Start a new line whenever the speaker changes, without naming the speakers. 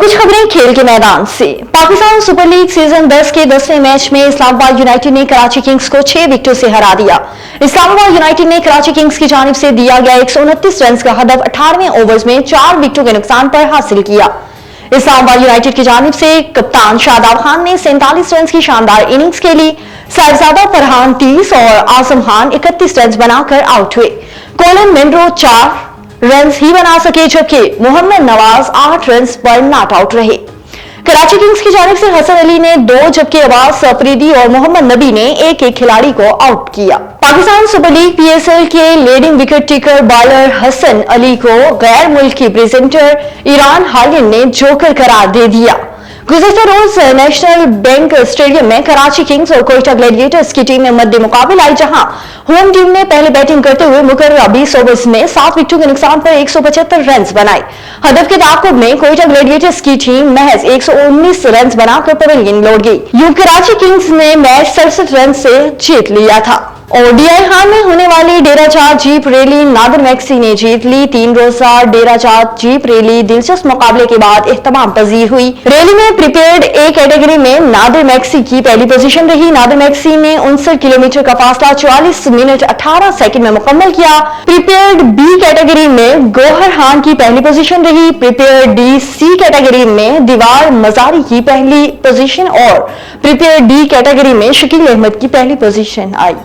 कुछ खबरें खेल के मैदान से। पाकिस्तान सुपर लीग सीजन 10 के 10वें मैच में इस्लामाबाद यूनाइटेड ने कराची किंग्स को 6 विकेटों से हरा दिया। इस्लामाबाद यूनाइटेड ने कराची किंग्स की जानिब से दिया गया 129 रन का हदफ 18वें ओवर्स में 4 विकेटों के नुकसान पर हासिल किया। इस्लामाबाद यूनाइटेड की जानिब से कप्तान शादाब खान ने 47 रन की शानदार इनिंग्स खेली। साहिबजादा फरहान 30 और आजम खान 31 रन बनाकर आउट हुए। कोलिन मिनरो 4 रन ही बना सके, जबकि मोहम्मद नवाज 8 रन पर नॉट आउट रहे। कराची किंग्स की जानिब से हसन अली ने 2 जबकि अब्बास अफरीदी और मोहम्मद नबी ने एक खिलाड़ी को आउट किया। पाकिस्तान सुपर लीग PSL के leading wicket taker bowler Hasan Ali को गैर मुल्की प्रेजेंटर ईरान हालिन ने जोकर करार दे दिया। गुज़श्ता रोज नेशनल बैंक स्टेडियम में कराची किंग्स और कोयटा ग्लैडिएटर्स की टीम में मद्दे मुकाबल आई, जहां होम टीम ने पहले बैटिंग करते हुए मुकर्रर 20 ओवर्स में 7 विकेटों के नुकसान पर 175 रन बनाए। हदफ के ताक़ुब में कोयटा ग्लैडिएटर्स की टीम महज 119 रन बनाकर पवेलियन लौट गई। यूं कराची किंग्स ने मैच 67 रन से जीत लिया था। ODI हाल में होने वाली डेरा चार जीप रैली नादिर मैक्सी ने जीत ली। 3 रोजा डेरा चार जीप रैली दिलचस्प मुकाबले के बाद इख्तिताम पजीर हुई। रैली में प्रीपेड A कैटेगरी में नादिर मैक्सी की पहली पोजीशन रही। नादिर मैक्सी ने 59 किलोमीटर का फासला 44 मिनट 18 सेकंड में मुकम्मल किया। प्रीपेड B कैटेगरी में गौहर खान की पहली पोजीशन रही। प्रीपेड C कैटेगरी में दीवार मजारी की पहली पोजीशन और प्रीपेड D कैटेगरी में शकील अहमद की पहली पोजीशन आई।